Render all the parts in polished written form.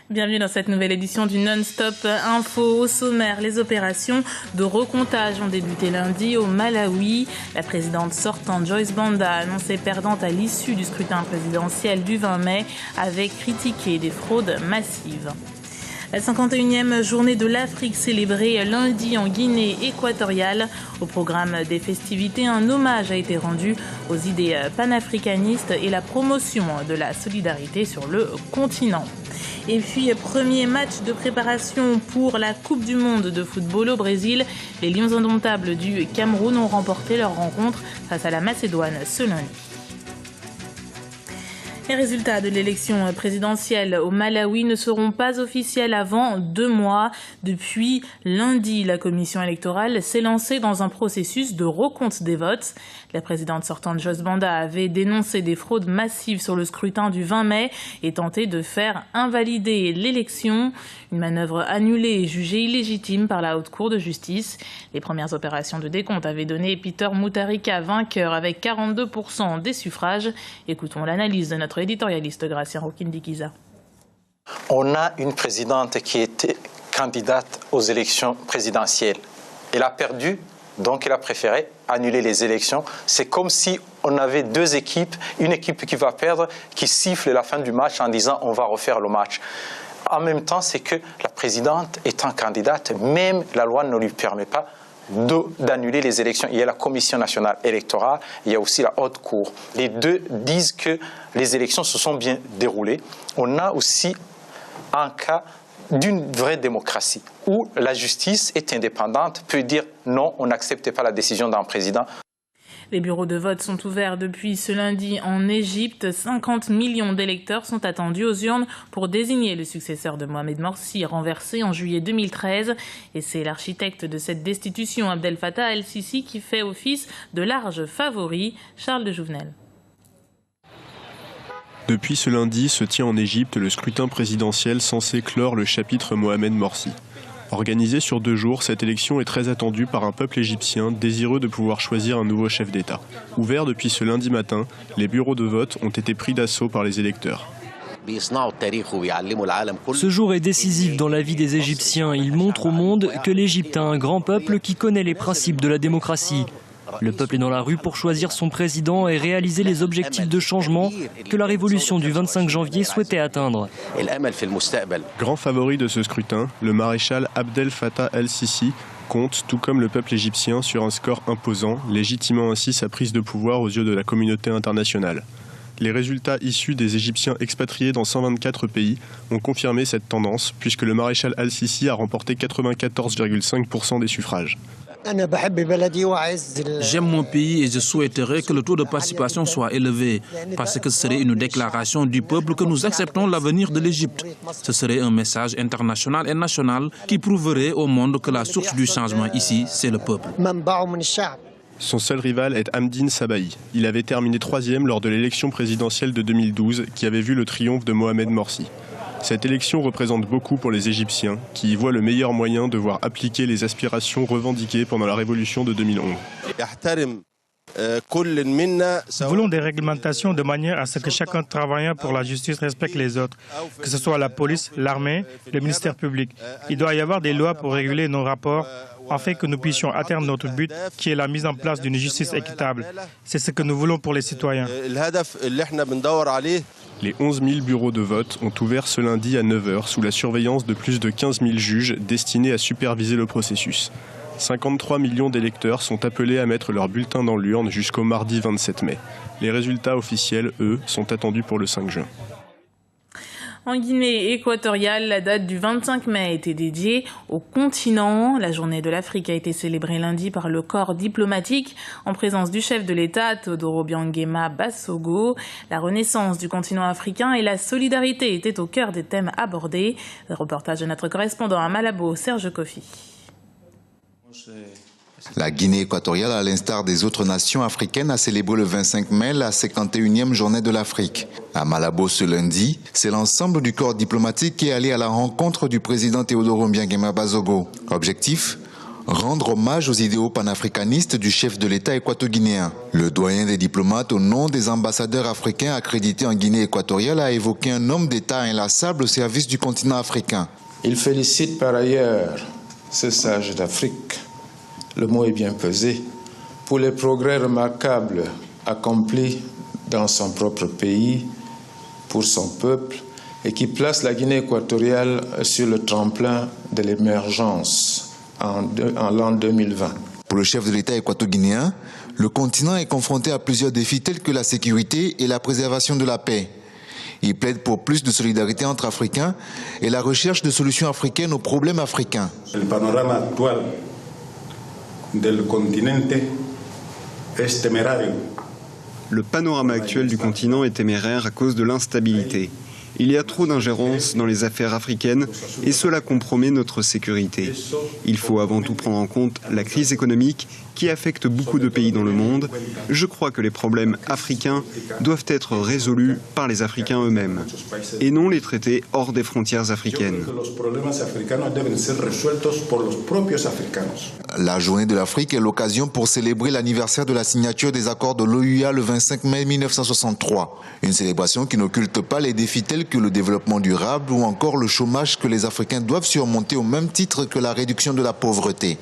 Bienvenue dans cette nouvelle édition du Non-Stop Info. Au sommaire, les opérations de recomptage ont débuté lundi au Malawi. La présidente sortante Joyce Banda a annoncé perdante à l'issue du scrutin présidentiel du 20 mai, avait critiqué des fraudes massives. La 51e journée de l'Afrique célébrée lundi en Guinée équatoriale. Au programme des festivités, un hommage a été rendu aux idées panafricanistes et la promotion de la solidarité sur le continent. Et puis, premier match de préparation pour la Coupe du Monde de football au Brésil. Les Lions indomptables du Cameroun ont remporté leur rencontre face à la Macédoine ce lundi. Les résultats de l'élection présidentielle au Malawi ne seront pas officiels avant 2 mois. Depuis lundi, la commission électorale s'est lancée dans un processus de recompte des votes. La présidente sortante Joyce Banda avait dénoncé des fraudes massives sur le scrutin du 20 mai et tenté de faire invalider l'élection. Une manœuvre annulée et jugée illégitime par la Haute Cour de justice. Les premières opérations de décompte avaient donné Peter Mutharika vainqueur avec 42% des suffrages. Écoutons l'analyse de notre éditorialiste Gracien Roquin-Diquiza. On a une présidente qui était candidate aux élections présidentielles. Elle a perdu, donc elle a préféré annuler les élections. C'est comme si on avait 2 équipes, une équipe qui va perdre, qui siffle la fin du match en disant on va refaire le match. En même temps, c'est que la présidente étant candidate, même la loi ne lui permet pas d'annuler les élections. Il y a la Commission nationale électorale, il y a aussi la Haute Cour. Les deux disent que les élections se sont bien déroulées. On a aussi un cas d'une vraie démocratie, où la justice est indépendante, peut dire non, on n'accepte pas la décision d'un président. Les bureaux de vote sont ouverts depuis ce lundi en Égypte. 50 millions d'électeurs sont attendus aux urnes pour désigner le successeur de Mohamed Morsi, renversé en juillet 2013. Et c'est l'architecte de cette destitution, Abdel Fattah el-Sisi, qui fait office de large favori, Charles de Jouvenel. Depuis ce lundi se tient en Égypte le scrutin présidentiel censé clore le chapitre Mohamed Morsi. Organisée sur 2 jours, cette élection est très attendue par un peuple égyptien désireux de pouvoir choisir un nouveau chef d'État. Ouvert depuis ce lundi matin, les bureaux de vote ont été pris d'assaut par les électeurs. Ce jour est décisif dans la vie des Égyptiens. Il montre au monde que l'Égypte a un grand peuple qui connaît les principes de la démocratie. Le peuple est dans la rue pour choisir son président et réaliser les objectifs de changement que la révolution du 25 janvier souhaitait atteindre. Grand favori de ce scrutin, le maréchal Abdel Fattah el-Sisi compte, tout comme le peuple égyptien, sur un score imposant, légitimant ainsi sa prise de pouvoir aux yeux de la communauté internationale. Les résultats issus des Égyptiens expatriés dans 124 pays ont confirmé cette tendance, puisque le maréchal el-Sisi a remporté 94,5% des suffrages. J'aime mon pays et je souhaiterais que le taux de participation soit élevé, parce que ce serait une déclaration du peuple que nous acceptons l'avenir de l'Égypte. Ce serait un message international et national qui prouverait au monde que la source du changement ici, c'est le peuple. Son seul rival est Hamdine Sabahi. Il avait terminé 3e lors de l'élection présidentielle de 2012 qui avait vu le triomphe de Mohamed Morsi. Cette élection représente beaucoup pour les Égyptiens, qui y voient le meilleur moyen de voir appliquer les aspirations revendiquées pendant la révolution de 2011. Nous voulons des réglementations de manière à ce que chacun travaillant pour la justice respecte les autres, que ce soit la police, l'armée, le ministère public. Il doit y avoir des lois pour réguler nos rapports, afin que nous puissions atteindre notre but, qui est la mise en place d'une justice équitable. C'est ce que nous voulons pour les citoyens. Les 11 000 bureaux de vote ont ouvert ce lundi à 9 h sous la surveillance de plus de 15 000 juges destinés à superviser le processus. 53 millions d'électeurs sont appelés à mettre leur bulletin dans l'urne jusqu'au mardi 27 mai. Les résultats officiels, eux, sont attendus pour le 5 juin. En Guinée équatoriale, la date du 25 mai a été dédiée au continent. La journée de l'Afrique a été célébrée lundi par le corps diplomatique en présence du chef de l'État, Teodoro Obiang Bassogo. La renaissance du continent africain et la solidarité étaient au cœur des thèmes abordés. Le reportage de notre correspondant à Malabo, Serge Kofi. La Guinée équatoriale, à l'instar des autres nations africaines, a célébré le 25 mai la 51e journée de l'Afrique. À Malabo ce lundi, c'est l'ensemble du corps diplomatique qui est allé à la rencontre du président Teodoro Obiang Bassogo. Objectif ? rendre hommage aux idéaux panafricanistes du chef de l'État équato-guinéen. Le doyen des diplomates, au nom des ambassadeurs africains accrédités en Guinée équatoriale, a évoqué un homme d'État inlassable au service du continent africain. Il félicite par ailleurs ce sage d'Afrique, le mot est bien pesé, pour les progrès remarquables accomplis dans son propre pays, pour son peuple, et qui place la Guinée équatoriale sur le tremplin de l'émergence en l'an 2020. Pour le chef de l'État équato-guinéen, le continent est confronté à plusieurs défis tels que la sécurité et la préservation de la paix. Il plaide pour plus de solidarité entre Africains et la recherche de solutions africaines aux problèmes africains. Le panorama actuel du continent est téméraire. Le panorama actuel du continent est téméraire à cause de l'instabilité. Il y a trop d'ingérence dans les affaires africaines et cela compromet notre sécurité. Il faut avant tout prendre en compte la crise économique qui affecte beaucoup de pays dans le monde. Je crois que les problèmes africains doivent être résolus par les Africains eux-mêmes et non les traités hors des frontières africaines. La journée de l'Afrique est l'occasion pour célébrer l'anniversaire de la signature des accords de l'OUA le 25 mai 1963. Une célébration qui n'occulte pas les défis tels que le développement durable ou encore le chômage que les Africains doivent surmonter au même titre que la réduction de la pauvreté.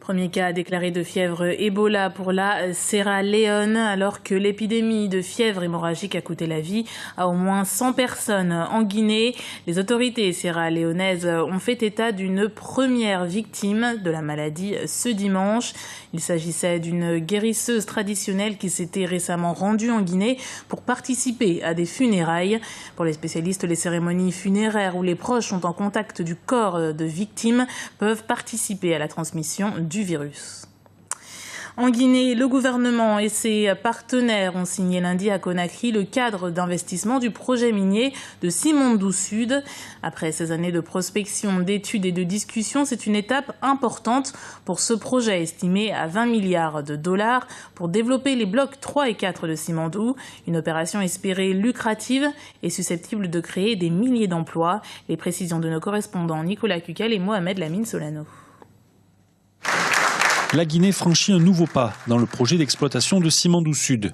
Premier cas déclaré de fièvre Ebola pour la Sierra Leone, alors que l'épidémie de fièvre hémorragique a coûté la vie à au moins 100 personnes en Guinée. Les autorités sierra-léonaises ont fait état d'une première victime de la maladie ce dimanche. Il s'agissait d'une guérisseuse traditionnelle qui s'était récemment rendue en Guinée pour participer à des funérailles. Pour les spécialistes, les cérémonies funéraires où les proches sont en contact du corps de victimes peuvent participer à la transmission du virus. En Guinée, le gouvernement et ses partenaires ont signé lundi à Conakry le cadre d'investissement du projet minier de Simandou Sud. Après ces années de prospection, d'études et de discussions, c'est une étape importante pour ce projet estimé à 20 milliards de dollars pour développer les blocs 3 et 4 de Simandou. Une opération espérée lucrative et susceptible de créer des milliers d'emplois. Les précisions de nos correspondants Nicolas Cucal et Mohamed Lamine Solano. La Guinée franchit un nouveau pas dans le projet d'exploitation de Simandou Sud.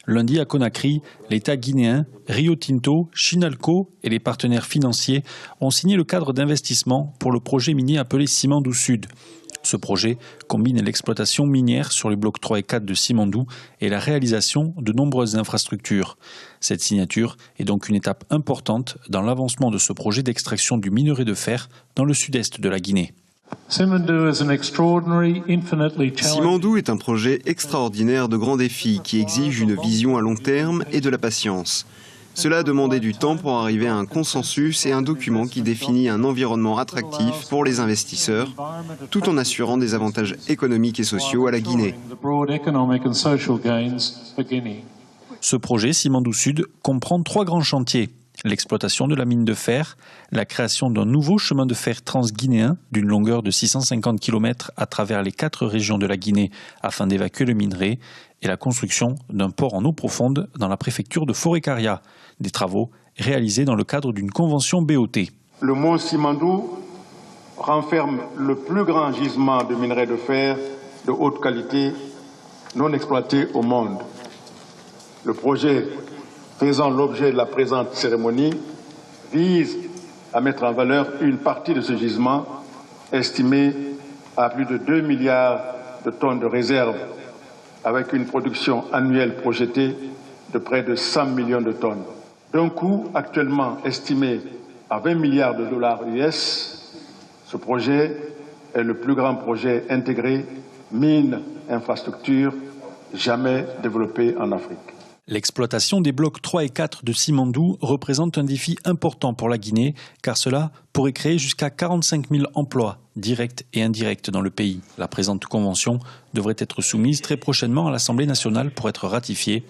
Lundi à Conakry, l'État guinéen, Rio Tinto, Chinalco et les partenaires financiers ont signé le cadre d'investissement pour le projet minier appelé Simandou Sud. Ce projet combine l'exploitation minière sur les blocs 3 et 4 de Simandou et la réalisation de nombreuses infrastructures. Cette signature est donc une étape importante dans l'avancement de ce projet d'extraction du minerai de fer dans le sud-est de la Guinée. Simandou est un projet extraordinaire de grands défis qui exige une vision à long terme et de la patience. Cela a demandé du temps pour arriver à un consensus et un document qui définit un environnement attractif pour les investisseurs, tout en assurant des avantages économiques et sociaux à la Guinée. Ce projet Simandou Sud comprend 3 grands chantiers. L'exploitation de la mine de fer, la création d'un nouveau chemin de fer transguinéen d'une longueur de 650 km à travers les 4 régions de la Guinée afin d'évacuer le minerai et la construction d'un port en eau profonde dans la préfecture de Forécaria, des travaux réalisés dans le cadre d'une convention BOT. Le mont Simandou renferme le plus grand gisement de minerai de fer de haute qualité non exploité au monde. Le projet faisant l'objet de la présente cérémonie, vise à mettre en valeur une partie de ce gisement estimé à plus de 2 milliards de tonnes de réserves, avec une production annuelle projetée de près de 100 millions de tonnes. D'un coût actuellement estimé à 20 milliards de dollars US, ce projet est le plus grand projet intégré mine-infrastructure jamais développé en Afrique. L'exploitation des blocs 3 et 4 de Simandou représente un défi important pour la Guinée, car cela pourrait créer jusqu'à 45 000 emplois, directs et indirects dans le pays. La présente convention devrait être soumise très prochainement à l'Assemblée nationale pour être ratifiée.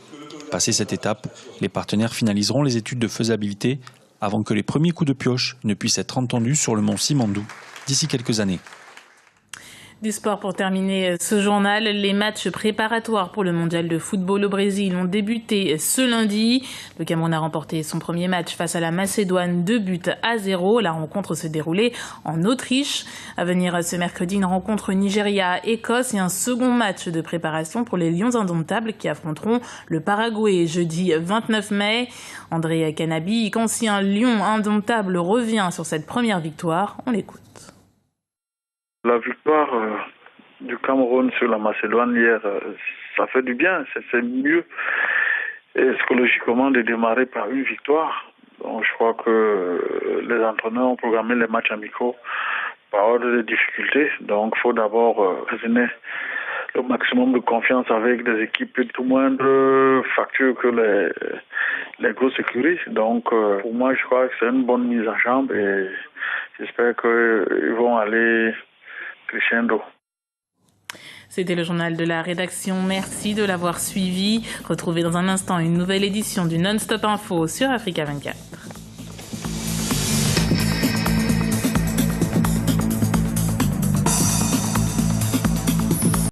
Passée cette étape, les partenaires finaliseront les études de faisabilité avant que les premiers coups de pioche ne puissent être entendus sur le mont Simandou d'ici quelques années. Du sport pour terminer ce journal. Les matchs préparatoires pour le mondial de football au Brésil ont débuté ce lundi. Le Cameroun a remporté son premier match face à la Macédoine, 2-0. La rencontre se déroulait en Autriche. À venir ce mercredi, une rencontre Nigeria-Écosse et un second match de préparation pour les Lions indomptables qui affronteront le Paraguay jeudi 29 mai. André Canabi, ancien Lion indomptable, revient sur cette première victoire. On l'écoute. La victoire du Cameroun sur la Macédoine hier, ça fait du bien, c'est mieux psychologiquement de démarrer par une victoire. Donc, je crois que les entraîneurs ont programmé les matchs amicaux par ordre de difficulté. Donc il faut d'abord raisonner le maximum de confiance avec des équipes tout moindre facture que les grosses écuries. Donc pour moi, je crois que c'est une bonne mise en jambe et j'espère qu'ils vont aller crescendo. C'était le journal de la rédaction. Merci de l'avoir suivi. Retrouvez dans un instant une nouvelle édition du Non-Stop Info sur Africa 24.